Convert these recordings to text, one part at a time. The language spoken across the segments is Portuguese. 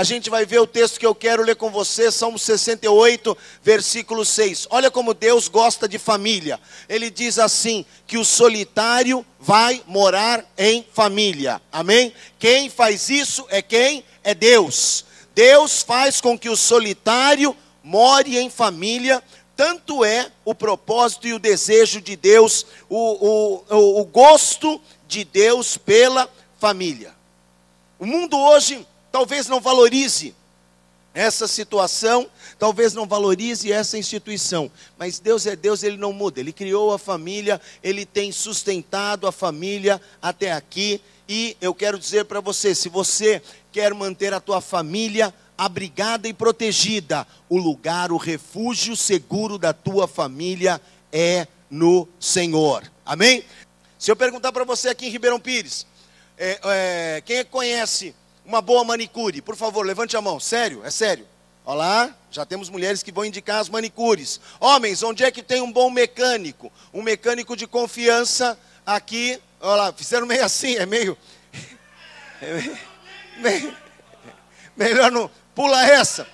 a gente vai ver o texto que eu quero ler com você, Salmo 68, versículo 6. Olha como Deus gosta de família. Ele diz assim, que o solitário vai morar em família. Amém? Quem faz isso é quem? É Deus. Deus faz com que o solitário more em família. Tanto é o propósito e o desejo de Deus, o gosto de Deus pela família. O mundo hoje talvez não valorize essa situação, talvez não valorize essa instituição, mas Deus é Deus, Ele não muda. Ele criou a família, Ele tem sustentado a família até aqui, e eu quero dizer para você, se você quer manter a tua família abrigada e protegida, o lugar, o refúgio seguro da tua família é no Senhor. Amém? Se eu perguntar para você aqui em Ribeirão Pires, quem é que conhece uma boa manicure? Por favor, levante a mão. Sério? É sério? Olha lá, já temos mulheres que vão indicar as manicures. Homens, onde é que tem um bom mecânico? Um mecânico de confiança aqui. Olha lá, fizeram meio assim, melhor não. Pula essa.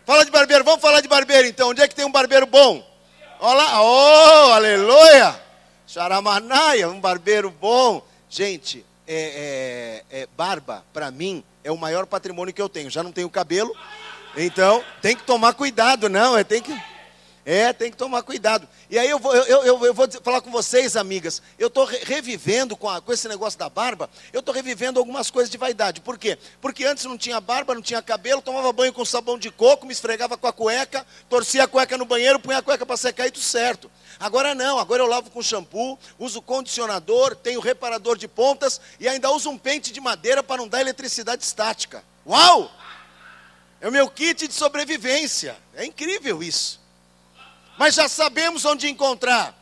Fala de barbeiro, vamos falar de barbeiro então. Onde é que tem um barbeiro bom? Olha lá, oh, aleluia. Charamanaia, um barbeiro bom. Gente, barba, para mim, é o maior patrimônio que eu tenho. Já não tenho cabelo, então tem que tomar cuidado, não, tem que tomar cuidado. E aí eu vou falar com vocês, amigas, eu estou revivendo com esse negócio da barba, eu estou revivendo algumas coisas de vaidade. Por quê? Porque antes não tinha barba, não tinha cabelo, tomava banho com sabão de coco, me esfregava com a cueca, torcia a cueca no banheiro, punha a cueca para secar e tudo certo. Agora não, agora eu lavo com shampoo, uso condicionador, tenho reparador de pontas e ainda uso um pente de madeira para não dar eletricidade estática. Uau! É o meu kit de sobrevivência. É incrível isso. Mas já sabemos onde encontrar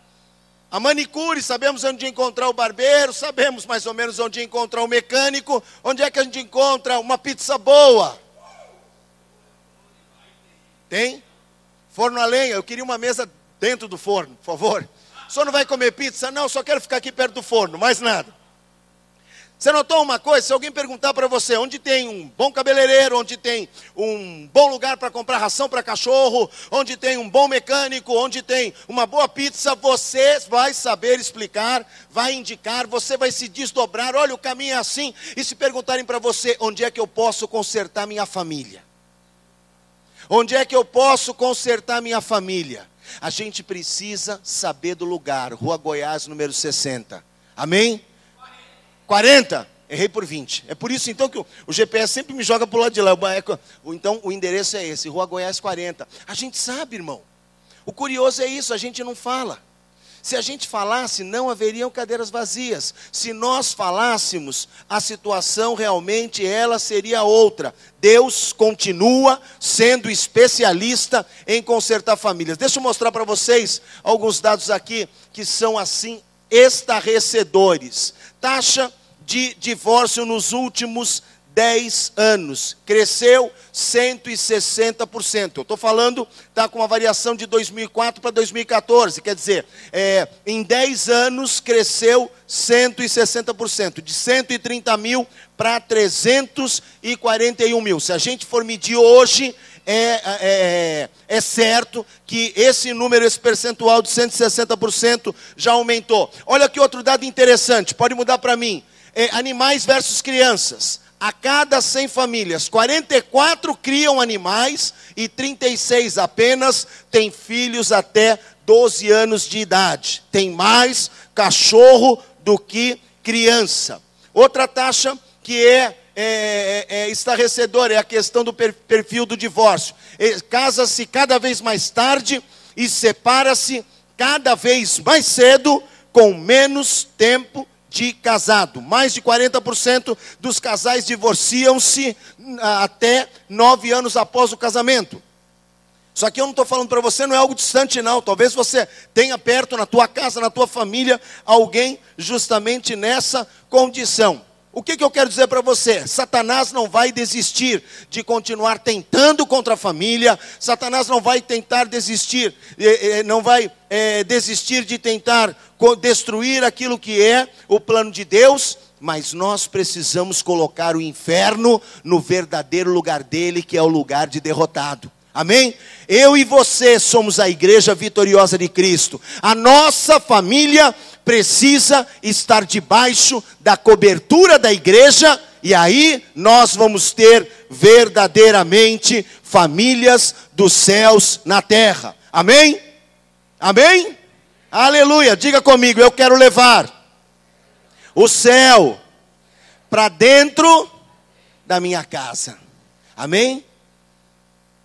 a manicure, sabemos onde encontrar o barbeiro, sabemos mais ou menos onde encontrar o mecânico. Onde é que a gente encontra uma pizza boa? Tem? Forno a lenha, eu queria uma mesa dentro do forno, por favor. O senhor não vai comer pizza? Não, só quero ficar aqui perto do forno, mais nada. Você notou uma coisa? Se alguém perguntar para você onde tem um bom cabeleireiro, onde tem um bom lugar para comprar ração para cachorro, onde tem um bom mecânico, onde tem uma boa pizza, você vai saber explicar, vai indicar, você vai se desdobrar, olha, o caminho é assim. E se perguntarem para você, onde é que eu posso consertar minha família? Onde é que eu posso consertar minha família? A gente precisa saber do lugar. Rua Goiás, número 60. Amém? 40? Errei por 20. É por isso então que o GPS sempre me joga para o lado de lá. Então o endereço é esse, Rua Goiás 40. A gente sabe, irmão. O curioso é isso, a gente não fala. Se a gente falasse, não haveriam cadeiras vazias. Se nós falássemos, a situação realmente ela seria outra. Deus continua sendo especialista em consertar famílias. Deixa eu mostrar para vocês alguns dados aqui que são assim estarrecedores. Taxa de divórcio nos últimos 10 anos, cresceu 160%. Eu estou falando, está com uma variação de 2004 para 2014, quer dizer, em 10 anos cresceu 160%, de 130 mil para 341 mil. Se a gente for medir hoje, é certo que esse número, esse percentual de 160% já aumentou. Olha aqui outro dado interessante, pode mudar para mim. Animais versus crianças. A cada 100 famílias, 44 criam animais e 36 apenas têm filhos até 12 anos de idade. Tem mais cachorro do que criança. Outra taxa que é estarrecedora é a questão do perfil do divórcio. Casa-se cada vez mais tarde e separa-se cada vez mais cedo, com menos tempo de casado. Mais de 40% dos casais divorciam-se até 9 anos após o casamento. Isso aqui eu não estou falando para você, não é algo distante não. Talvez você tenha perto na tua casa, na tua família, alguém justamente nessa condição. O que eu quero dizer para você? Satanás não vai desistir de continuar tentando contra a família. Satanás não vai tentar desistir, desistir de tentar destruir aquilo que é o plano de Deus. Mas nós precisamos colocar o inferno no verdadeiro lugar dele, que é o lugar de derrotado. Amém? Eu e você somos a igreja vitoriosa de Cristo. A nossa família precisa estar debaixo da cobertura da igreja, e aí nós vamos ter verdadeiramente famílias dos céus na terra. Amém? Amém? Aleluia, diga comigo, eu quero levar o céu para dentro da minha casa. Amém?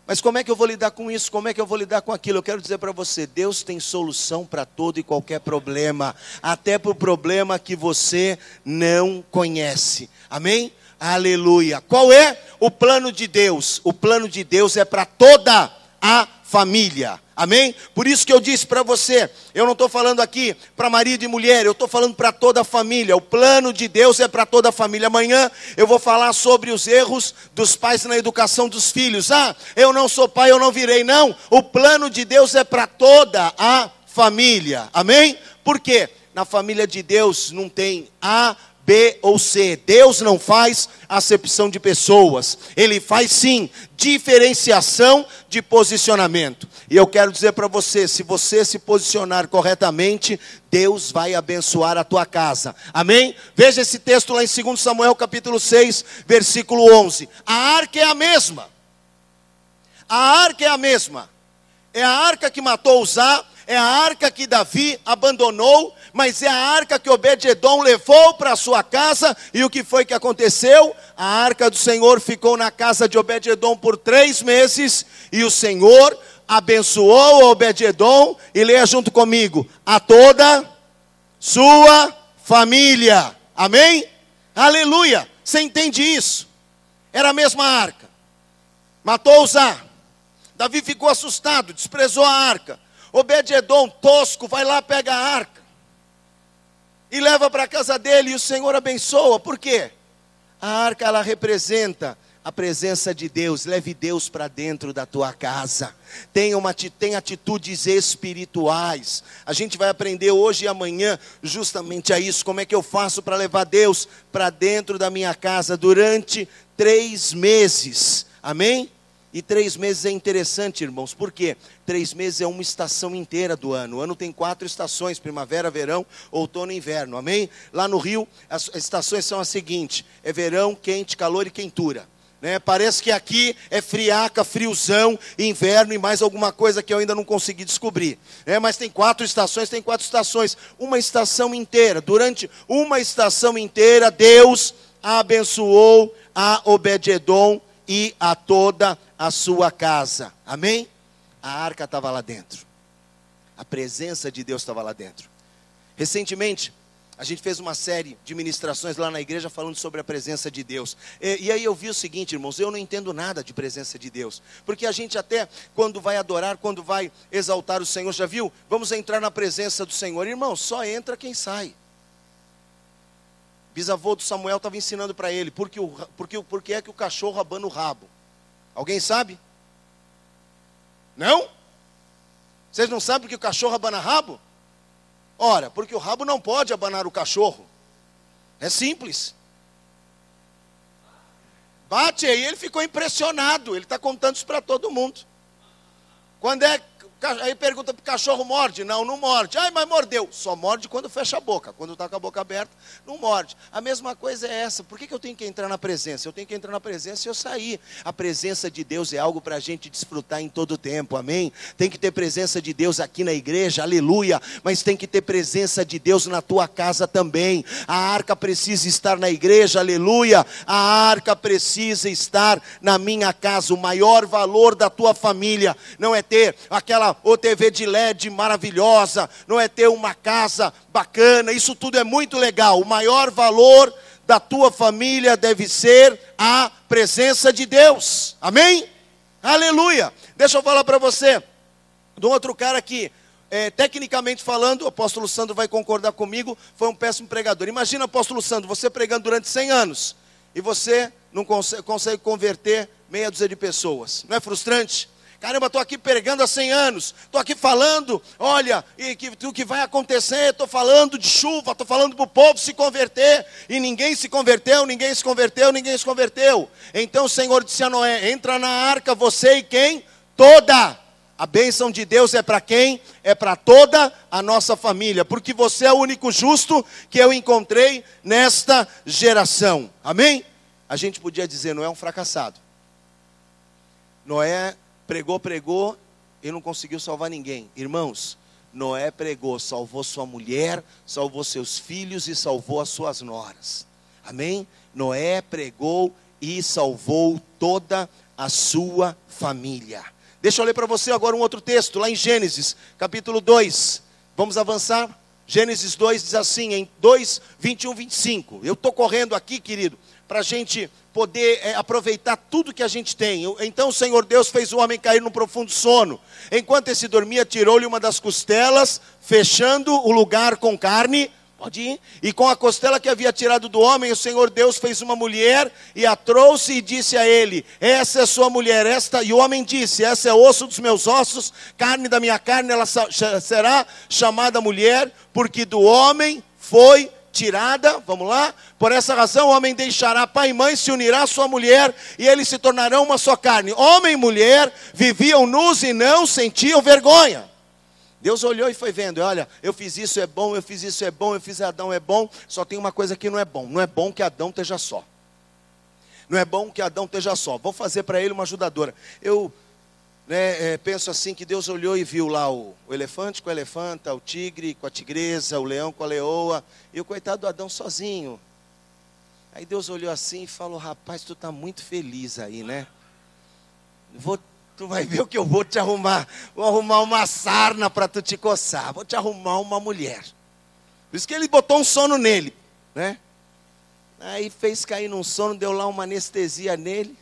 Mas como é que eu vou lidar com isso? Como é que eu vou lidar com aquilo? Eu quero dizer para você, Deus tem solução para todo e qualquer problema, até para o problema que você não conhece. Amém? Aleluia. Qual é o plano de Deus? O plano de Deus é para toda a família. Amém? Por isso que eu disse para você, eu não estou falando aqui para marido e mulher, eu estou falando para toda a família. O plano de Deus é para toda a família. Amanhã eu vou falar sobre os erros dos pais na educação dos filhos. Ah, eu não sou pai, eu não virei. Não, o plano de Deus é para toda a família. Amém? Por quê? Na família de Deus não tem A, B ou C. Deus não faz acepção de pessoas. Ele faz sim diferenciação de posicionamento. E eu quero dizer para você, se você se posicionar corretamente, Deus vai abençoar a tua casa. Amém? Veja esse texto lá em 2 Samuel capítulo 6, versículo 11. A arca é a mesma. A arca é a mesma. É a arca que matou Uzá, é a arca que Davi abandonou, mas é a arca que Obed-edom levou para a sua casa. E o que foi que aconteceu? A arca do Senhor ficou na casa de Obed-edom por 3 meses, e o Senhor abençoou Obed-edom, e leia junto comigo, a toda sua família. Amém? Aleluia. Você entende isso? Era a mesma arca. Matou Uzá. Davi ficou assustado, desprezou a arca. Obed-edom, tosco, vai lá, pega a arca e leva para a casa dele, e o Senhor abençoa. Por quê? A arca, ela representa a presença de Deus. Leve Deus para dentro da tua casa. Tem atitudes espirituais. A gente vai aprender hoje e amanhã justamente a isso. Como é que eu faço para levar Deus para dentro da minha casa durante 3 meses? Amém? E 3 meses é interessante, irmãos. Por quê? 3 meses é uma estação inteira do ano. O ano tem 4 estações: primavera, verão, outono e inverno. Amém? Lá no Rio, as estações são as seguintes: é verão, quente, calor e quentura. Parece que aqui é friaca, friozão, inverno e mais alguma coisa que eu ainda não consegui descobrir. Mas tem 4 estações, Uma estação inteira. Durante uma estação inteira, Deus abençoou a Obed-edom e a toda a sua casa. Amém? A arca estava lá dentro. A presença de Deus estava lá dentro. Recentemente, a gente fez uma série de ministrações lá na igreja falando sobre a presença de Deus. E aí eu vi o seguinte, irmãos, eu não entendo nada de presença de Deus. Porque a gente até, quando vai adorar, quando vai exaltar o Senhor, já viu? Vamos entrar na presença do Senhor. Irmão, só entra quem sai. Bisavô do Samuel estava ensinando para ele, por que é que o cachorro abana o rabo? Alguém sabe? Não? Vocês não sabem porque o cachorro abana rabo? Ora, porque o rabo não pode abanar o cachorro. É simples. Bate aí, ele ficou impressionado. Ele está contando isso para todo mundo. Aí pergunta para o cachorro, morde? Não, não morde. Ai, mas mordeu. Só morde quando fecha a boca. Quando está com a boca aberta, não morde. A mesma coisa é essa. Por que eu tenho que entrar na presença? Eu tenho que entrar na presença e eu sair. A presença de Deus é algo para a gente desfrutar em todo o tempo, amém? Tem que ter presença de Deus aqui na igreja, aleluia. Mas tem que ter presença de Deus na tua casa também. A arca precisa estar na igreja, aleluia. A arca precisa estar na minha casa. O maior valor da tua família não é ter aquela TV de LED maravilhosa, não é ter uma casa bacana, isso tudo é muito legal. O maior valor da tua família deve ser a presença de Deus, amém? Aleluia. Deixa eu falar para você de um outro cara que tecnicamente falando, o apóstolo Sandro vai concordar comigo, foi um péssimo pregador. Imagina, apóstolo Sandro, você pregando durante 100 anos e você não consegue converter meia dúzia de pessoas. Não é frustrante? Caramba, estou aqui pregando há 100 anos, estou aqui falando, olha, o que vai acontecer, estou falando de chuva, estou falando para o povo se converter, e ninguém se converteu, ninguém se converteu, ninguém se converteu. Então o Senhor disse a Noé, entra na arca, você e quem? Toda. A bênção de Deus é para quem? É para toda a nossa família, porque você é o único justo que eu encontrei nesta geração. Amém? A gente podia dizer, Noé é um fracassado. Noé pregou e não conseguiu salvar ninguém. Irmãos, Noé pregou, salvou sua mulher, salvou seus filhos e salvou as suas noras. Amém? Noé pregou e salvou toda a sua família. Deixa eu ler para você agora um outro texto, lá em Gênesis, capítulo 2. Vamos avançar? Gênesis 2 diz assim, em 2, 21, 25. Eu estou correndo aqui, querido, para a gente poder aproveitar tudo que a gente tem. Então o Senhor Deus fez o homem cair num profundo sono. Enquanto esse dormia, tirou-lhe uma das costelas, fechando o lugar com carne. Pode ir. E com a costela que havia tirado do homem, o Senhor Deus fez uma mulher e a trouxe e disse a ele, essa é sua mulher, esta. E o homem disse, essa é osso dos meus ossos, carne da minha carne, ela será chamada mulher, porque do homem foi tirada, vamos lá, por essa razão o homem deixará pai e mãe, se unirá à sua mulher, e eles se tornarão uma só carne. Homem e mulher viviam nus e não sentiam vergonha. Deus olhou e foi vendo, olha, eu fiz isso é bom, eu fiz isso é bom, eu fiz Adão é bom, só tem uma coisa que não é bom. Não é bom que Adão esteja só. Não é bom que Adão esteja só. Vou fazer para ele uma ajudadora. Eu penso assim que Deus olhou e viu lá o elefante com a elefanta, o tigre com a tigresa, o leão com a leoa, e o coitado do Adão sozinho. Aí Deus olhou assim e falou, rapaz, tu está muito feliz aí, né? Tu vai ver o que eu vou te arrumar. Vou arrumar uma sarna para tu te coçar. Vou te arrumar uma mulher. Por isso que ele botou um sono nele, né? Aí fez cair num sono, deu lá uma anestesia nele.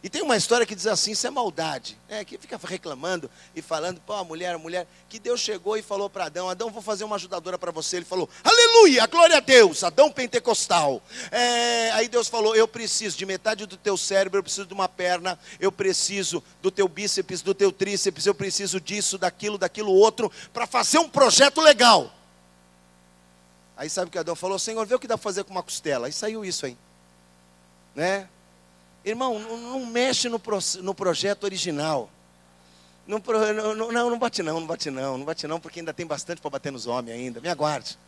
E tem uma história que diz assim, isso é maldade. Que fica reclamando e falando, pô, a mulher, que Deus chegou e falou para Adão, Adão, vou fazer uma ajudadora para você. Ele falou, aleluia, glória a Deus, Adão pentecostal. Aí Deus falou, eu preciso de metade do teu cérebro, eu preciso de uma perna, eu preciso do teu bíceps, do teu tríceps, eu preciso disso, daquilo outro, para fazer um projeto legal. Aí sabe o que Adão falou? Senhor, vê o que dá para fazer com uma costela. Aí saiu isso aí, né? Irmão, não mexe no projeto original. Não bate não, porque ainda tem bastante para bater nos homens ainda. Me aguarde.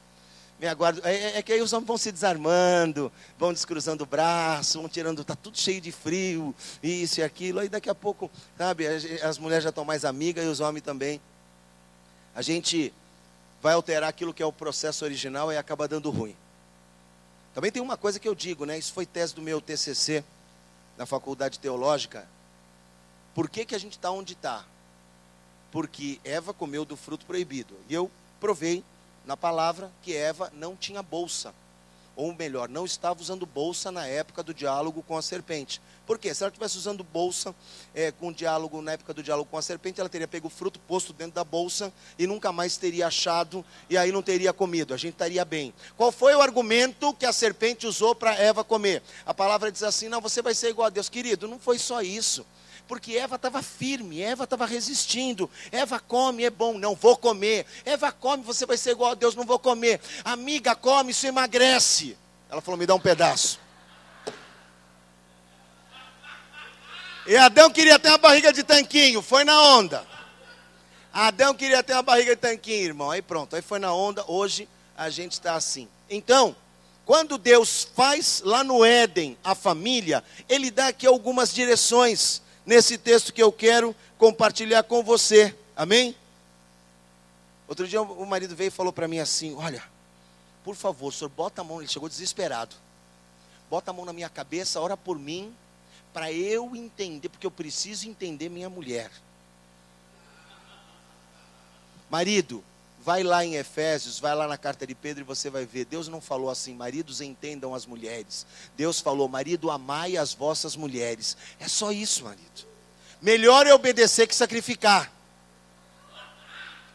É que aí os homens vão se desarmando, vão descruzando o braço, vão tirando, está tudo cheio de frio, isso e aquilo. Aí daqui a pouco, sabe, as mulheres já estão mais amigas e os homens também. A gente vai alterar aquilo que é o processo original e acaba dando ruim. Também tem uma coisa que eu digo, né? Isso foi tese do meu TCC. Na faculdade teológica, por que a gente está onde está? Porque Eva comeu do fruto proibido. E eu provei na palavra que Eva não tinha bolsa. Ou melhor, não estava usando bolsa na época do diálogo com a serpente. Por quê? Se ela estivesse usando bolsa com diálogo, na época do diálogo com a serpente, ela teria pego o fruto posto dentro da bolsa e nunca mais teria achado e aí não teria comido, a gente estaria bem. Qual foi o argumento que a serpente usou para Eva comer? A palavra diz assim, não, você vai ser igual a Deus. Querido, não foi só isso. Porque Eva estava firme, Eva estava resistindo. Eva come, é bom, não vou comer. Eva come, você vai ser igual a Deus, não vou comer. Amiga, come, isso emagrece. Ela falou, me dá um pedaço. E Adão queria ter uma barriga de tanquinho, foi na onda. Adão queria ter uma barriga de tanquinho, irmão. Aí pronto, aí foi na onda, hoje a gente está assim. Então, quando Deus faz lá no Éden a família, Ele dá aqui algumas direções nesse texto que eu quero compartilhar com você. Amém? Outro dia o marido veio e falou para mim assim, olha, por favor, o senhor bota a mão, ele chegou desesperado. Bota a mão na minha cabeça, ora por mim, para eu entender, porque eu preciso entender minha mulher. Marido, vai lá em Efésios, vai lá na carta de Pedro e você vai ver. Deus não falou assim, maridos entendam as mulheres. Deus falou, marido, amai as vossas mulheres. É só isso, marido. Melhor é obedecer que sacrificar.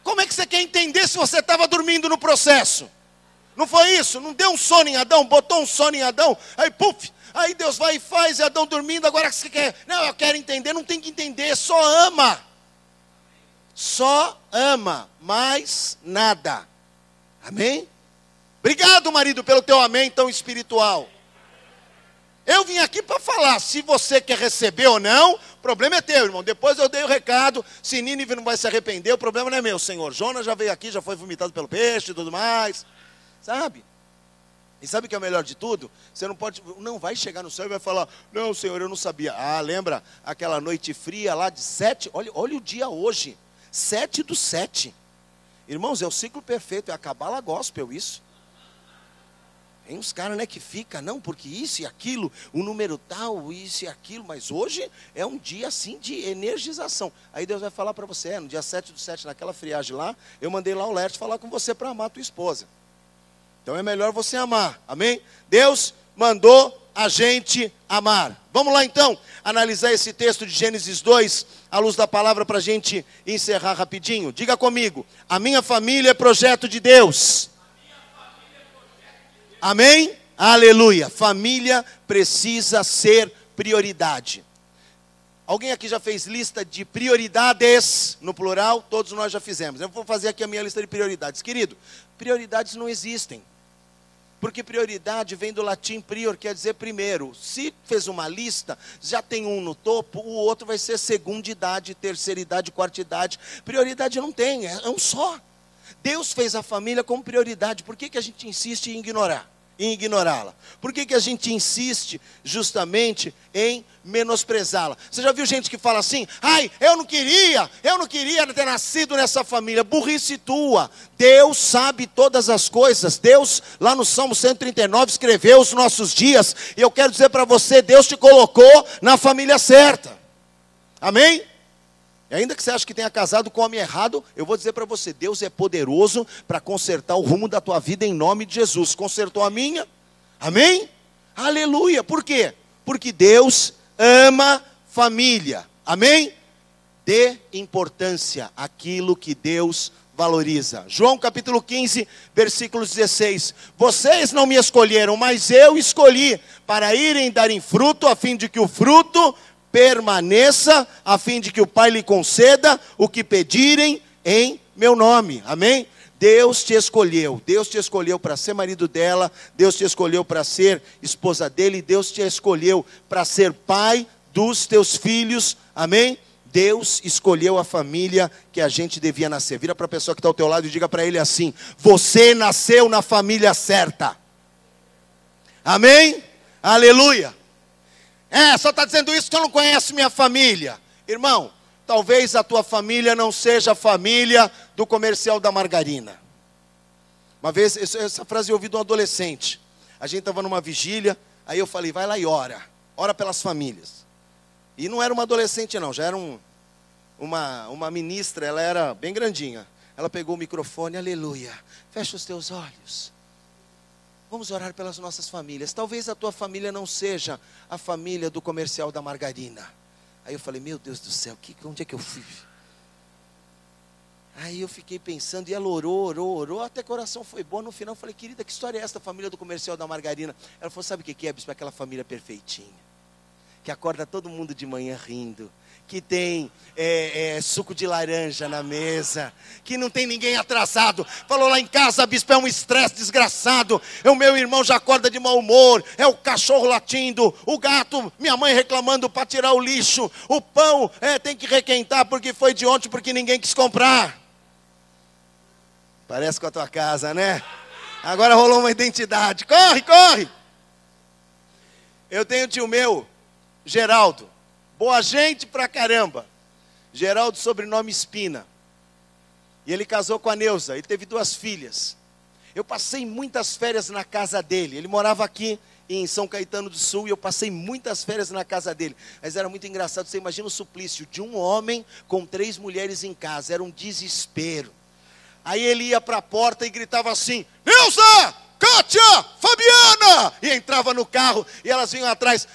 Como é que você quer entender se você estava dormindo no processo? Não foi isso? Não deu um sono em Adão, botou um sono em Adão, aí puf, aí Deus vai e faz, e Adão dormindo, agora você quer? Não, eu quero entender, não tem que entender, só ama. Só ama, mais nada. Amém? Obrigado, marido, pelo teu amém tão espiritual. Eu vim aqui para falar, se você quer receber ou não, o problema é teu, irmão. Depois eu dei o recado, se Nínive não vai se arrepender, o problema não é meu, Senhor. Jonas já veio aqui, já foi vomitado pelo peixe e tudo mais, sabe? E sabe o que é o melhor de tudo? Você não vai chegar no céu e vai falar, não, Senhor, eu não sabia. Ah, lembra aquela noite fria lá de 7? Olha o dia hoje, 7/7. Irmãos, é o ciclo perfeito, é a Cabala Gospel isso. Tem uns caras, né, que fica, não, porque isso e aquilo, o número tal, isso e aquilo, mas hoje é um dia assim de energização. Aí Deus vai falar para você, no dia 7/7, naquela friagem lá, eu mandei lá o Lerte falar com você para amar a tua esposa. Então é melhor você amar, amém? Deus mandou a gente amar. Vamos lá então, analisar esse texto de Gênesis 2, à luz da palavra, para a gente encerrar rapidinho. Diga comigo, a minha família é projeto de Deus. Amém? Aleluia. Família precisa ser prioridade. Alguém aqui já fez lista de prioridades, no plural? Todos nós já fizemos. Eu vou fazer aqui a minha lista de prioridades. Querido, prioridades não existem. Porque prioridade vem do latim prior, quer dizer primeiro. Se fez uma lista, já tem um no topo, o outro vai ser segunda idade, terceira idade, quarta idade. Prioridade não tem, é um só. Deus fez a família como prioridade. Por que a gente insiste em ignorá-la? Por que a gente insiste justamente em menosprezá-la? Você já viu gente que fala assim, ai, eu não queria ter nascido nessa família. Burrice tua. Deus sabe todas as coisas. Deus, lá no Salmo 139, escreveu os nossos dias. E eu quero dizer para você, Deus te colocou na família certa. Amém? E ainda que você ache que tenha casado com o homem errado, eu vou dizer para você, Deus é poderoso para consertar o rumo da tua vida em nome de Jesus. Consertou a minha? Amém? Aleluia. Por quê? Porque Deus ama família. Amém? Dê importância àquilo que Deus valoriza. João capítulo 15, versículo 16. Vocês não me escolheram, mas eu escolhi para irem darem fruto, a fim de que o fruto permaneça, a fim de que o Pai lhe conceda o que pedirem em meu nome. Amém? Deus te escolheu para ser marido dela, Deus te escolheu para ser esposa dele, Deus te escolheu para ser pai dos teus filhos. Amém? Deus escolheu a família que a gente devia nascer. Vira para a pessoa que está ao teu lado e diga para ele assim, você nasceu na família certa. Amém? Aleluia. Só está dizendo isso que eu não conheço minha família. Irmão, talvez a tua família não seja a família do comercial da margarina. Uma vez, essa frase eu ouvi de um adolescente. A gente estava numa vigília, aí eu falei, vai lá e ora. Ora pelas famílias. E não era uma adolescente não, já era uma ministra, ela era bem grandinha. Ela pegou o microfone, aleluia, fecha os teus olhos. Vamos orar pelas nossas famílias. Talvez a tua família não seja a família do comercial da margarina. Aí eu falei, meu Deus do céu, onde é que eu fui? Aí eu fiquei pensando, e ela orou, até que a oração foi boa. No final eu falei, querida, que história é esta, família do comercial da margarina? Ela falou, sabe o que é, bispo? Aquela família perfeitinha, que acorda todo mundo de manhã rindo, que tem suco de laranja na mesa, que não tem ninguém atrasado. Falou lá em casa, bispo, é um estresse desgraçado. O meu irmão já acorda de mau humor, é o cachorro latindo, o gato, minha mãe reclamando para tirar o lixo, o pão tem que requentar porque foi de ontem, porque ninguém quis comprar. Parece com a tua casa, né? Agora rolou uma identidade. Corre! Eu tenho um tio meu, Geraldo, boa gente pra caramba. Geraldo, sobrenome Espina. E ele casou com a Neuza, ele teve 2 filhas. Eu passei muitas férias na casa dele. Ele morava aqui em São Caetano do Sul e eu passei muitas férias na casa dele. Mas era muito engraçado, você imagina o suplício de um homem com 3 mulheres em casa, era um desespero. Aí ele ia para a porta e gritava assim, Neuza! Kátia, Fabiana! E entrava no carro e elas vinham atrás.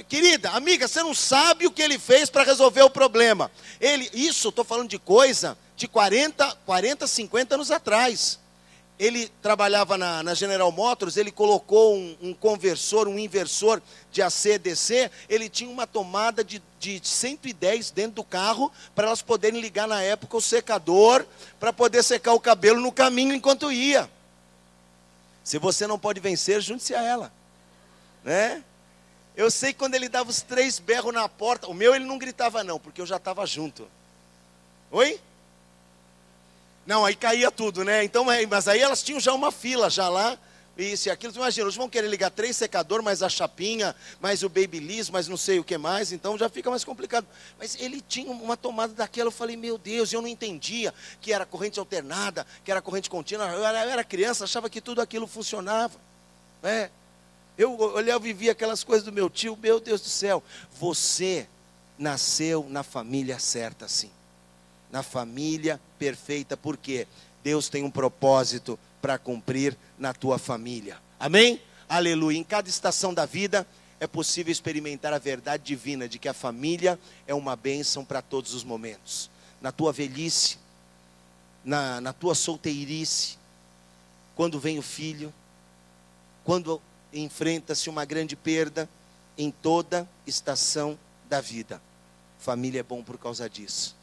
Querida, amiga, você não sabe o que ele fez para resolver o problema. Estou falando de coisa de 40, 50 anos atrás. Ele trabalhava na General Motors, ele colocou um conversor, um inversor de AC e DC, ele tinha uma tomada de 110 dentro do carro, para elas poderem ligar na época o secador, para poder secar o cabelo no caminho enquanto ia. Se você não pode vencer, junte-se a ela. Né? Eu sei que quando ele dava os 3 berros na porta, o meu ele não gritava não, porque eu já estava junto. Oi? Não, aí caía tudo, né? Então, mas aí elas tinham já uma fila, já lá, isso e aquilo. Imagina, eles vão querer ligar 3 secadores, mais a chapinha, mais o Babyliss, mais não sei o que mais, então já fica mais complicado. Mas ele tinha uma tomada daquela, eu falei, meu Deus, eu não entendia que era corrente alternada, que era corrente contínua. Eu era criança, achava que tudo aquilo funcionava. Né? Eu olhava e vivia aquelas coisas do meu tio, meu Deus do céu. Você nasceu na família certa, sim. Na família perfeita, porque Deus tem um propósito para cumprir na tua família. Amém? Aleluia. Em cada estação da vida é possível experimentar a verdade divina de que a família é uma bênção para todos os momentos. Na tua velhice, na tua solteirice, quando vem o filho, quando enfrenta-se uma grande perda, em toda estação da vida. Família é bom por causa disso.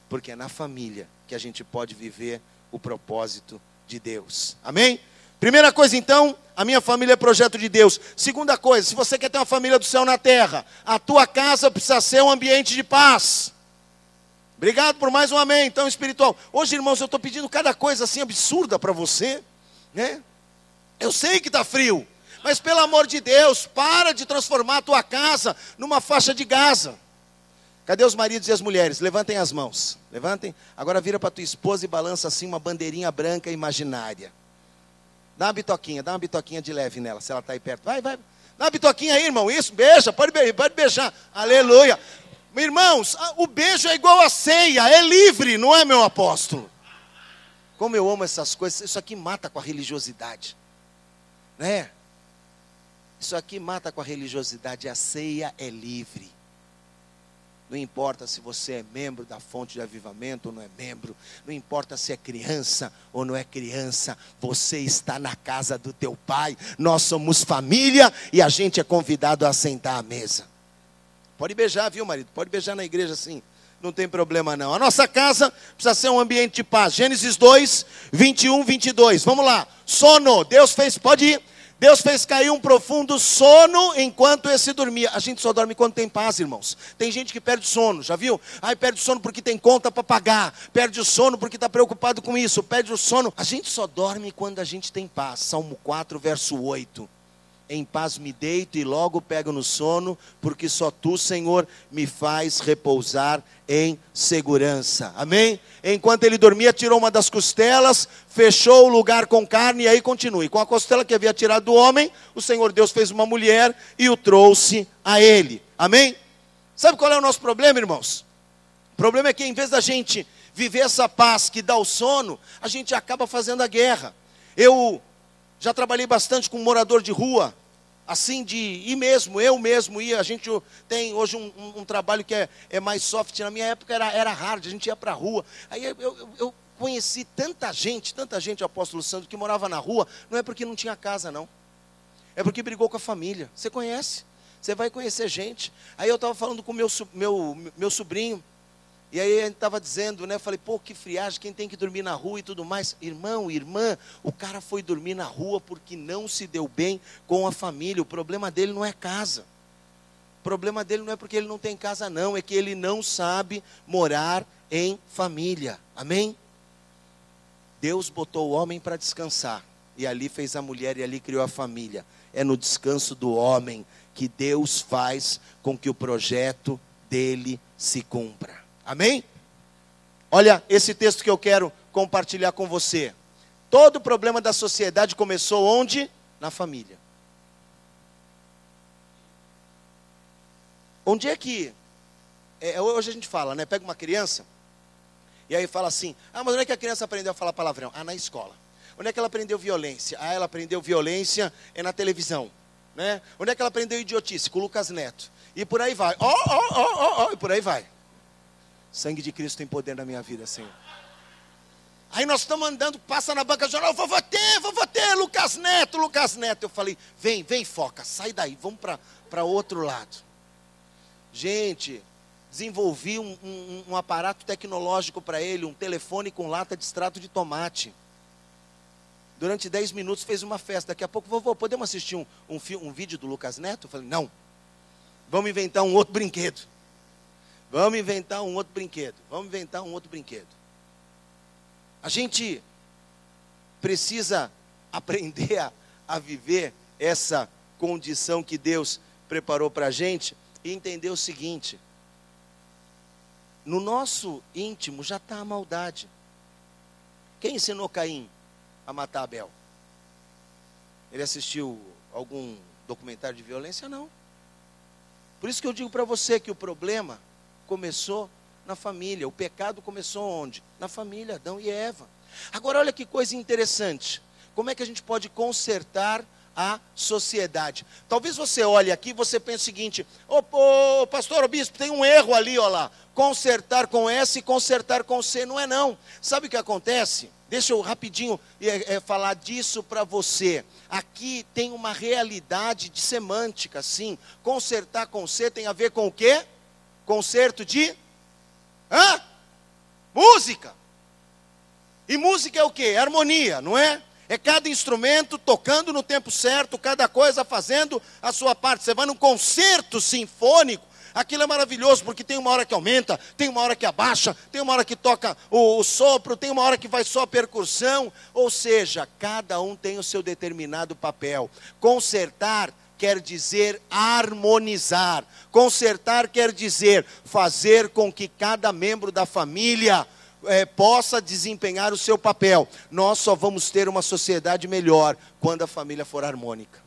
Porque é na família que a gente pode viver o propósito de Deus. Amém? Primeira coisa então, a minha família é projeto de Deus. Segunda coisa, se você quer ter uma família do céu na terra, a tua casa precisa ser um ambiente de paz. Obrigado por mais um amém, então espiritual. Hoje, irmãos, eu estou pedindo cada coisa assim absurda para você. Né? Eu sei que está frio, mas pelo amor de Deus, para de transformar a tua casa numa faixa de Gaza. Cadê os maridos e as mulheres? Levantem as mãos. Levantem. Agora vira para tua esposa e balança assim uma bandeirinha branca imaginária. Dá uma bitoquinha de leve nela, se ela está aí perto. Vai. Dá uma bitoquinha aí, irmão. Isso, beija, pode beijar. Aleluia. Irmãos, o beijo é igual a ceia, é livre, não é, meu apóstolo? Como eu amo essas coisas, isso aqui mata com a religiosidade. Né? Isso aqui mata com a religiosidade, a ceia é livre. Não importa se você é membro da fonte de avivamento ou não é membro. Não importa se é criança ou não é criança. Você está na casa do teu pai. Nós somos família e a gente é convidado a sentar à mesa. Pode beijar, viu, marido? Pode beijar na igreja sim. Não tem problema não. A nossa casa precisa ser um ambiente de paz. Gênesis 2, 21, 22. Vamos lá. Sono. Deus fez, pode ir. Deus fez cair um profundo sono enquanto esse dormia. A gente só dorme quando tem paz, irmãos. Tem gente que perde sono, já viu? Ai, perde sono porque tem conta para pagar. Perde o sono porque está preocupado com isso. Perde o sono. A gente só dorme quando a gente tem paz. Salmo 4, verso 8. Em paz me deito e logo pego no sono, porque só tu, Senhor, me faz repousar em segurança. Amém? Enquanto ele dormia, tirou uma das costelas, fechou o lugar com carne, e aí continue. Com a costela que havia tirado do homem, o Senhor Deus fez uma mulher e o trouxe a ele. Amém? Sabe qual é o nosso problema, irmãos? O problema é que em vez da gente viver essa paz que dá o sono, a gente acaba fazendo a guerra. Eu já trabalhei bastante com morador de rua, assim de ir mesmo, eu mesmo ia. A gente tem hoje um trabalho que é mais soft. Na minha época era hard, a gente ia para a rua. Aí eu conheci tanta gente, o apóstolo Sandro, que morava na rua, não é porque não tinha casa não, é porque brigou com a família. Você conhece, você vai conhecer gente. Aí eu estava falando com o meu sobrinho, e aí ele estava dizendo, né, eu falei, pô, que friagem, quem tem que dormir na rua e tudo mais. Irmão, irmã, o cara foi dormir na rua porque não se deu bem com a família. O problema dele não é casa. O problema dele não é porque ele não tem casa não, é que ele não sabe morar em família. Amém? Deus botou o homem para descansar, e ali fez a mulher e ali criou a família. É no descanso do homem que Deus faz com que o projeto dele se cumpra. Amém? Olha esse texto que eu quero compartilhar com você. Todo o problema da sociedade começou onde? Na família. Onde é que... hoje a gente fala, né? Pega uma criança e aí fala assim, mas onde é que a criança aprendeu a falar palavrão? Na escola. Onde é que ela aprendeu violência? Ela aprendeu violência na televisão. Né? Onde é que ela aprendeu idiotice? Com o Lucas Neto. E por aí vai. E por aí vai. Sangue de Cristo tem poder na minha vida, Senhor. Aí nós estamos andando, passa na banca de jornal, vovô T, Lucas Neto. Eu falei, vem Foca, sai daí, vamos para outro lado. Gente, desenvolvi um aparato tecnológico para ele, um telefone com lata de extrato de tomate. Durante 10 minutos fez uma festa. Daqui a pouco, vovô, podemos assistir um vídeo do Lucas Neto? Eu falei, não, vamos inventar um outro brinquedo. A gente precisa aprender a viver essa condição que Deus preparou para a gente e entender o seguinte: no nosso íntimo já está a maldade. Quem ensinou Caim a matar Abel? Ele assistiu algum documentário de violência? Não. Por isso que eu digo para você que o problema começou na família. O pecado começou onde? Na família, Adão e Eva. Agora olha que coisa interessante. Como é que a gente pode consertar a sociedade? Talvez você olhe aqui e você pense o seguinte: ô pastor, ô bispo, tem um erro ali, ó lá. Consertar com S e consertar com C. Não é não. Sabe o que acontece? Deixa eu rapidinho falar disso para você. Aqui tem uma realidade de semântica, sim. Consertar com C tem a ver com o quê? Concerto de... música. E música é o quê? É harmonia, não é? É cada instrumento tocando no tempo certo, cada coisa fazendo a sua parte. Você vai num concerto sinfônico, aquilo é maravilhoso, porque tem uma hora que aumenta, tem uma hora que abaixa, tem uma hora que toca o sopro, tem uma hora que vai só a percussão. Ou seja, cada um tem o seu determinado papel. Concertar quer dizer harmonizar. Consertar quer dizer fazer com que cada membro da família possa desempenhar o seu papel. Nós só vamos ter uma sociedade melhor quando a família for harmônica.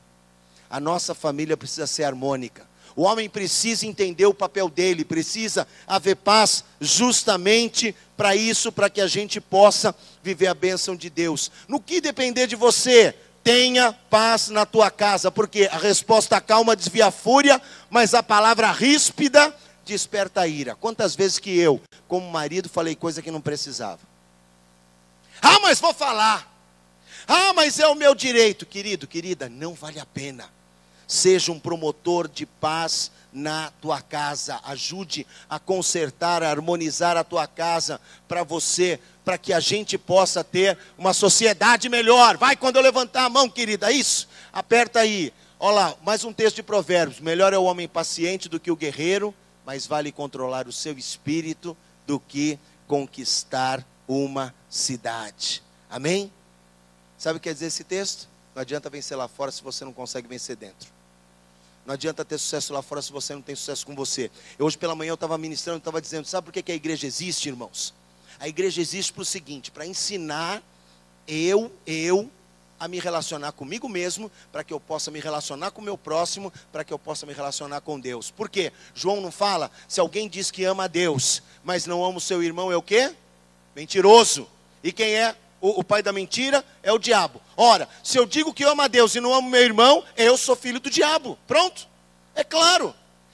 A nossa família precisa ser harmônica. O homem precisa entender o papel dele, precisa haver paz justamente para isso, para que a gente possa viver a bênção de Deus. No que depender de você, tenha paz na tua casa, porque a resposta calma desvia a fúria, mas a palavra ríspida desperta a ira. Quantas vezes que eu, como marido, falei coisa que não precisava? Mas vou falar. Mas é o meu direito. Querido, querida, não vale a pena. Seja um promotor de paz na tua casa. Ajude a consertar, a harmonizar a tua casa para você, para que a gente possa ter uma sociedade melhor. Vai, quando eu levantar a mão, querida, isso, aperta aí. Olha lá, mais um texto de Provérbios. Melhor é o homem paciente do que o guerreiro, mas vale controlar o seu espírito do que conquistar uma cidade. Amém? Sabe o que quer dizer esse texto? Não adianta vencer lá fora se você não consegue vencer dentro. Não adianta ter sucesso lá fora se você não tem sucesso com você. Hoje pela manhã eu estava ministrando, estava dizendo, sabe por que a igreja existe, irmãos? A igreja existe para o seguinte, para ensinar eu a me relacionar comigo mesmo, para que eu possa me relacionar com o meu próximo, para que eu possa me relacionar com Deus. Por quê? João não fala, se alguém diz que ama a Deus, mas não ama o seu irmão, é o quê? Mentiroso. E quem é o pai da mentira? É o diabo. Ora, se eu digo que amo a Deus e não amo meu irmão, eu sou filho do diabo. Pronto? É claro.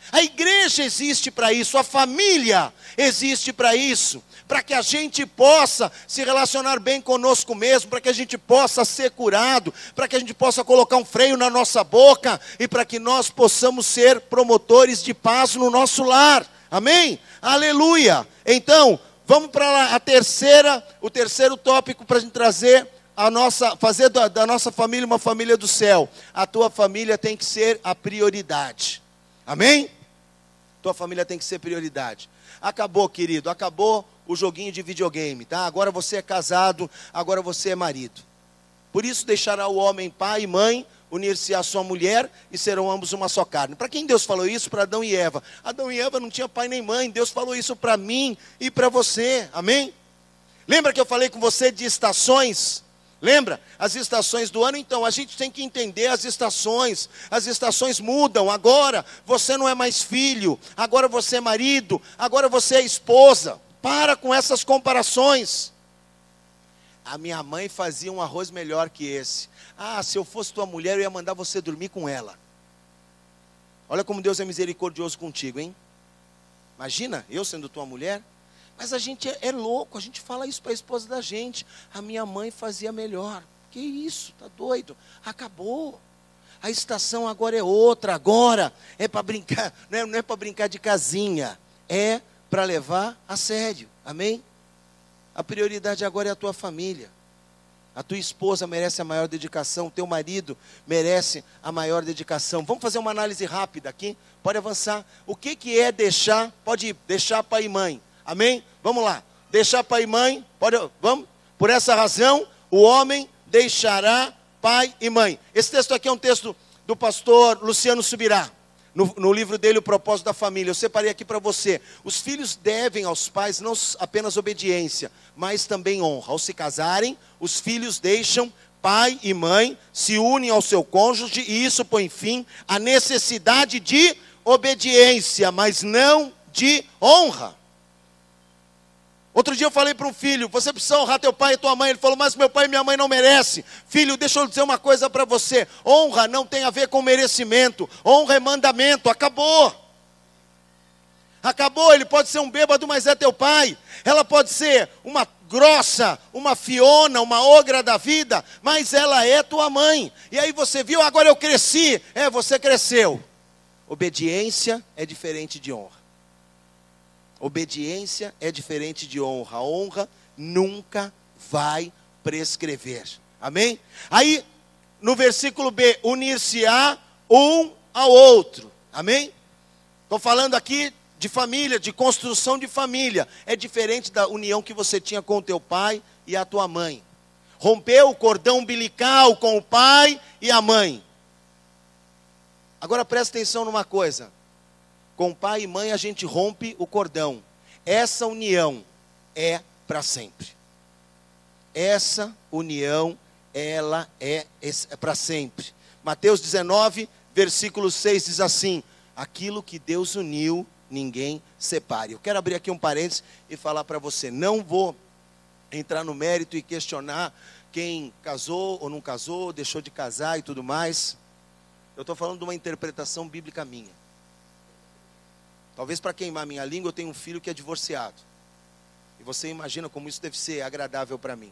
A igreja existe para isso, a família existe para isso, para que a gente possa se relacionar bem conosco mesmo, para que a gente possa ser curado, para que a gente possa colocar um freio na nossa boca e para que nós possamos ser promotores de paz no nosso lar. Amém? Aleluia! Então, vamos para o terceiro tópico para a gente trazer fazer da nossa família uma família do céu. A tua família tem que ser a prioridade. Amém? Tua família tem que ser prioridade. Acabou, querido, acabou o joguinho de videogame, tá? Agora você é casado, agora você é marido. Por isso deixará o homem pai e mãe, unir-se à sua mulher e serão ambos uma só carne. Para quem Deus falou isso? Para Adão e Eva. Adão e Eva não tinham pai nem mãe. Deus falou isso para mim e para você. Amém? Lembra que eu falei com você de estações? Lembra? As estações do ano. Então, a gente tem que entender as estações. As estações mudam. Agora você não é mais filho. Agora você é marido. Agora você é esposa. Para com essas comparações. A minha mãe fazia um arroz melhor que esse. Se eu fosse tua mulher, eu ia mandar você dormir com ela. Olha como Deus é misericordioso contigo, hein? Imagina, eu sendo tua mulher. Mas a gente é louco, a gente fala isso para a esposa da gente. A minha mãe fazia melhor. Que isso, tá doido? Acabou. A estação agora é outra, agora é para brincar, não é para brincar de casinha, é para levar a sério, amém? A prioridade agora é a tua família. A tua esposa merece a maior dedicação, o teu marido merece a maior dedicação. Vamos fazer uma análise rápida aqui, pode avançar. O que é deixar, pode ir, deixar pai e mãe, amém? Vamos lá, deixar pai e mãe, vamos? Por essa razão, o homem deixará pai e mãe. Esse texto aqui é um texto do pastor Luciano Subirá, no livro dele, O Propósito da Família. Eu separei aqui para você. Os filhos devem aos pais não apenas obediência, mas também honra. Ao se casarem, os filhos deixam pai e mãe, se unem ao seu cônjuge, e isso põe fim à necessidade de obediência, mas não de honra. Outro dia eu falei para um filho, você precisa honrar teu pai e tua mãe. Ele falou, mas meu pai e minha mãe não merecem. Filho, deixa eu dizer uma coisa para você. Honra não tem a ver com merecimento. Honra é mandamento, acabou. Acabou, ele pode ser um bêbado, mas é teu pai. Ela pode ser uma grossa, uma Fiona, uma ogra da vida, mas ela é tua mãe. E aí você viu, agora eu cresci. Você cresceu. Obediência é diferente de honra. Obediência é diferente de honra. A honra nunca vai prescrever. Amém? Aí, no versículo B, unir-se-á um ao outro. Amém? Estou falando aqui de família, de construção de família. É diferente da união que você tinha com o teu pai e a tua mãe. Rompeu o cordão umbilical com o pai e a mãe. Agora presta atenção numa coisa. Com pai e mãe a gente rompe o cordão. Essa união é para sempre. Essa união, ela é para sempre. Mateus 19, versículo 6 diz assim: aquilo que Deus uniu, ninguém separe. Eu quero abrir aqui um parênteses e falar para você. Não vou entrar no mérito e questionar quem casou ou não casou, deixou de casar e tudo mais. Eu estou falando de uma interpretação bíblica minha. Talvez para queimar minha língua, eu tenho um filho que é divorciado. E você imagina como isso deve ser agradável para mim.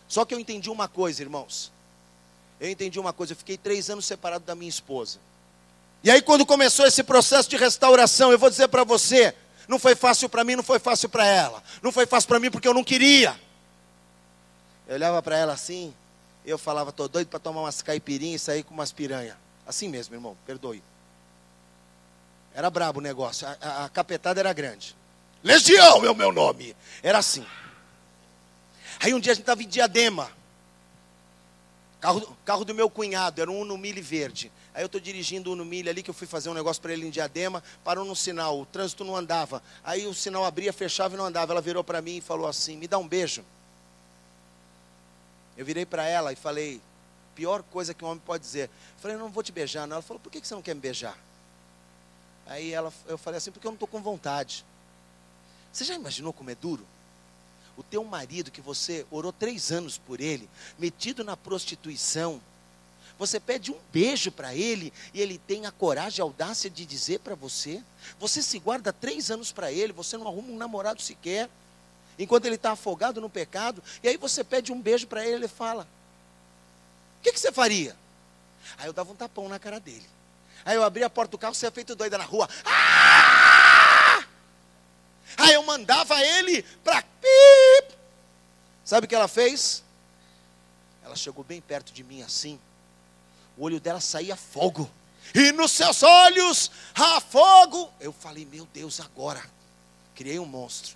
Só que eu entendi uma coisa, irmãos. Eu fiquei 3 anos separado da minha esposa. E aí quando começou esse processo de restauração, eu vou dizer para você, não foi fácil para mim, não foi fácil para ela. Não foi fácil para mim porque eu não queria. Eu olhava para ela assim, eu falava, tô doido para tomar umas caipirinhas e sair com umas piranha. Assim mesmo, irmão, perdoe. Era brabo o negócio, a capetada era grande. Legião é o meu nome. Era assim. Aí um dia a gente estava em Diadema. Carro do meu cunhado, era um Uno Mille verde. Aí eu estou dirigindo o Uno Mille ali, que eu fui fazer um negócio para ele em Diadema. Parou no sinal, o trânsito não andava. Aí o sinal abria, fechava e não andava. Ela virou para mim e falou assim, me dá um beijo. Eu virei para ela e falei, pior coisa que um homem pode dizer. Eu falei, não vou te beijar não. Ela falou, por que você não quer me beijar? Aí eu falei assim, porque eu não estou com vontade. Você já imaginou como é duro? O teu marido, que você orou 3 anos por ele, metido na prostituição, você pede um beijo para ele, e ele tem a coragem e a audácia de dizer para você, você se guarda 3 anos para ele, você não arruma um namorado sequer, enquanto ele está afogado no pecado, e aí você pede um beijo para ele, ele fala, o que você faria? Aí eu dava um tapão na cara dele. Aí eu abri a porta do carro, você é feito doida na rua. Ah! Aí eu mandava ele para pip. Sabe o que ela fez? Ela chegou bem perto de mim assim. O olho dela saía fogo. E nos seus olhos há fogo. Eu falei, meu Deus, agora. Criei um monstro.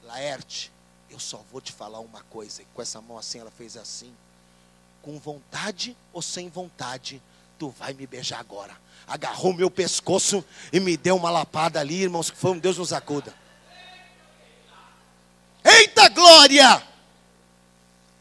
Laerte, eu só vou te falar uma coisa. E com essa mão assim, ela fez assim. Com vontade ou sem vontade, tu vai me beijar agora. Agarrou meu pescoço e me deu uma lapada ali, irmãos, que foi um Deus nos acuda. Eita glória!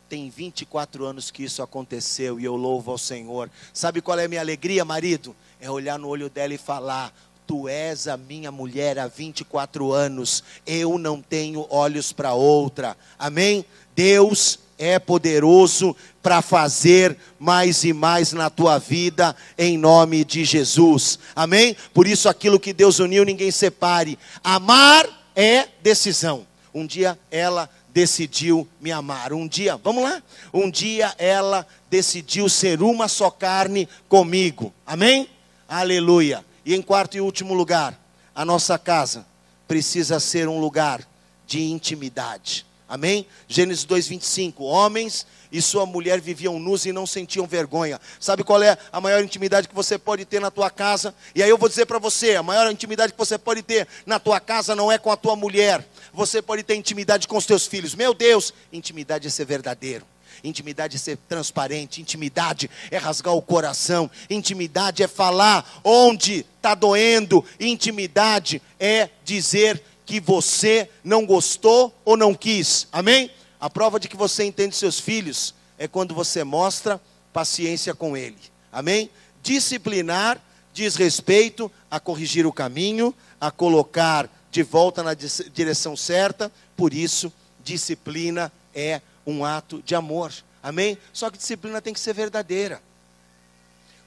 Tem 24 anos que isso aconteceu e eu louvo ao Senhor. Sabe qual é a minha alegria, marido? É olhar no olho dela e falar, tu és a minha mulher há 24 anos, eu não tenho olhos para outra. Amém? Deus é poderoso para fazer mais e mais na tua vida, em nome de Jesus, amém? Por isso aquilo que Deus uniu, ninguém separe. Amar é decisão. Um dia ela decidiu me amar. Um dia, vamos lá? Um dia ela decidiu ser uma só carne comigo. Amém? Aleluia. E em quarto e último lugar, a nossa casa precisa ser um lugar de intimidade. Amém? Gênesis 2:25. Homens e sua mulher viviam nus e não sentiam vergonha. Sabe qual é a maior intimidade que você pode ter na tua casa? E aí eu vou dizer para você, a maior intimidade que você pode ter na tua casa não é com a tua mulher. Você pode ter intimidade com os teus filhos. Meu Deus, intimidade é ser verdadeiro. Intimidade é ser transparente. Intimidade é rasgar o coração. Intimidade é falar onde está doendo. Intimidade é dizer que você não gostou ou não quis. Amém? A prova de que você entende seus filhos é quando você mostra paciência com ele. Amém? Disciplinar diz respeito a corrigir o caminho, a colocar de volta na direção certa. Por isso, disciplina é um ato de amor. Amém? Só que disciplina tem que ser verdadeira.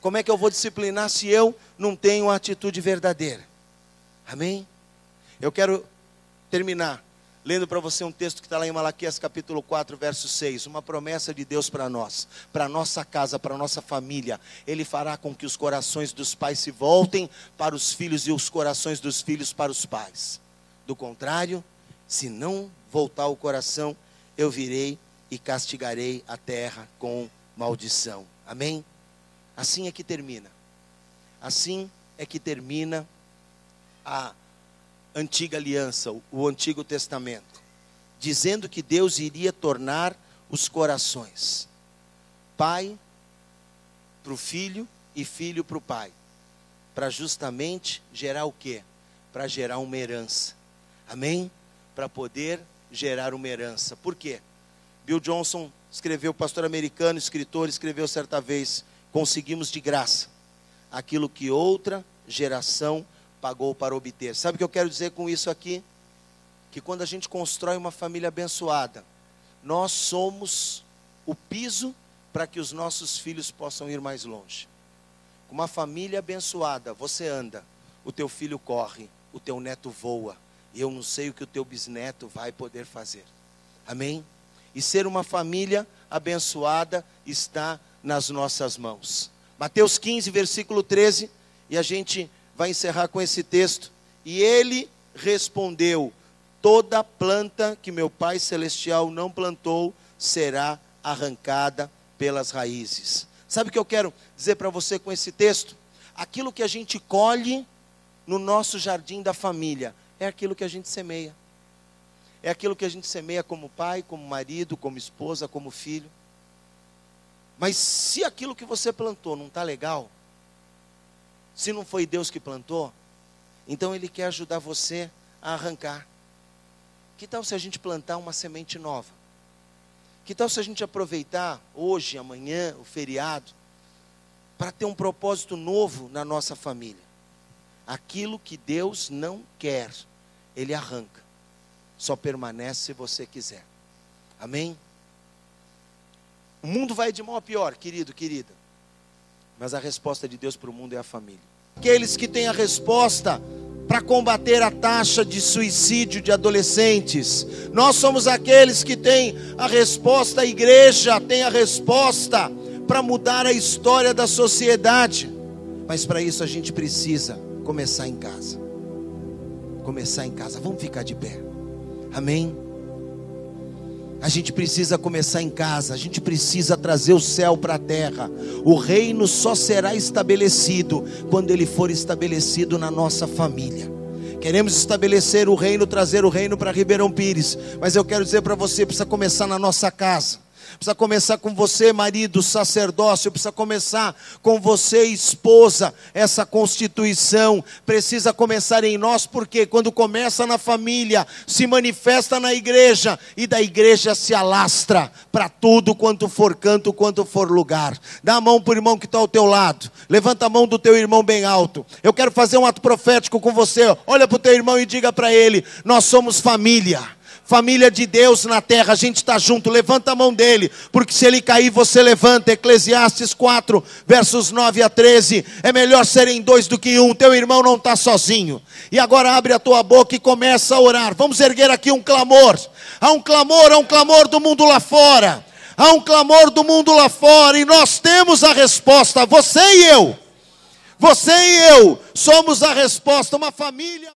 Como é que eu vou disciplinar se eu não tenho uma atitude verdadeira? Amém? Eu quero terminar lendo para você um texto que está lá em Malaquias capítulo 4, verso 6. Uma promessa de Deus para nós, para a nossa casa, para a nossa família. Ele fará com que os corações dos pais se voltem para os filhos e os corações dos filhos para os pais. Do contrário, se não voltar o coração, eu virei e castigarei a terra com maldição. Amém? Assim é que termina. Assim é que termina a antiga aliança, o Antigo Testamento, dizendo que Deus iria tornar os corações, pai para o filho e filho para o pai, para justamente gerar o quê? Para gerar uma herança. Amém? Para poder gerar uma herança. Por quê? Bill Johnson escreveu, pastor americano, escritor, escreveu certa vez: conseguimos de graça aquilo que outra geração pagou para obter. Sabe o que eu quero dizer com isso aqui? Que quando a gente constrói uma família abençoada, nós somos o piso para que os nossos filhos possam ir mais longe. Com uma família abençoada, você anda, o teu filho corre, o teu neto voa, e eu não sei o que o teu bisneto vai poder fazer. Amém? E ser uma família abençoada está nas nossas mãos. Mateus 15, versículo 13, e a gente vai encerrar com esse texto. E ele respondeu: toda planta que meu Pai Celestial não plantou será arrancada pelas raízes. Sabe o que eu quero dizer para você com esse texto? Aquilo que a gente colhe no nosso jardim da família é aquilo que a gente semeia. É aquilo que a gente semeia como pai, como marido, como esposa, como filho. Mas se aquilo que você plantou não está legal, se não foi Deus que plantou, então Ele quer ajudar você a arrancar. Que tal se a gente plantar uma semente nova? Que tal se a gente aproveitar hoje, amanhã, o feriado, para ter um propósito novo na nossa família? Aquilo que Deus não quer, Ele arranca. Só permanece se você quiser. Amém? O mundo vai de mal a pior, querido, querida. Mas a resposta de Deus para o mundo é a família. Aqueles que têm a resposta para combater a taxa de suicídio de adolescentes. Nós somos aqueles que têm a resposta, a igreja tem a resposta para mudar a história da sociedade. Mas para isso a gente precisa começar em casa. Começar em casa. Vamos ficar de pé. Amém? A gente precisa começar em casa, a gente precisa trazer o céu para a terra. O reino só será estabelecido quando ele for estabelecido na nossa família. Queremos estabelecer o reino, trazer o reino para Ribeirão Pires, mas eu quero dizer para você, precisa começar na nossa casa. Precisa começar com você, marido, sacerdócio. Precisa começar com você, esposa. Essa constituição precisa começar em nós, porque quando começa na família, se manifesta na igreja, e da igreja se alastra para tudo quanto for canto, quanto for lugar. Dá a mão para o irmão que está ao teu lado. Levanta a mão do teu irmão bem alto. Eu quero fazer um ato profético com você. Olha para o teu irmão e diga para ele: nós somos família. família de Deus na terra, a gente está junto, levanta a mão dele, porque se ele cair você levanta. Eclesiastes 4, versos 9 a 13, é melhor serem dois do que um, teu irmão não está sozinho. E agora abre a tua boca e começa a orar. Vamos erguer aqui um clamor. Há um clamor do mundo lá fora. Há um clamor do mundo lá fora, e nós temos a resposta, você e eu somos a resposta, uma família.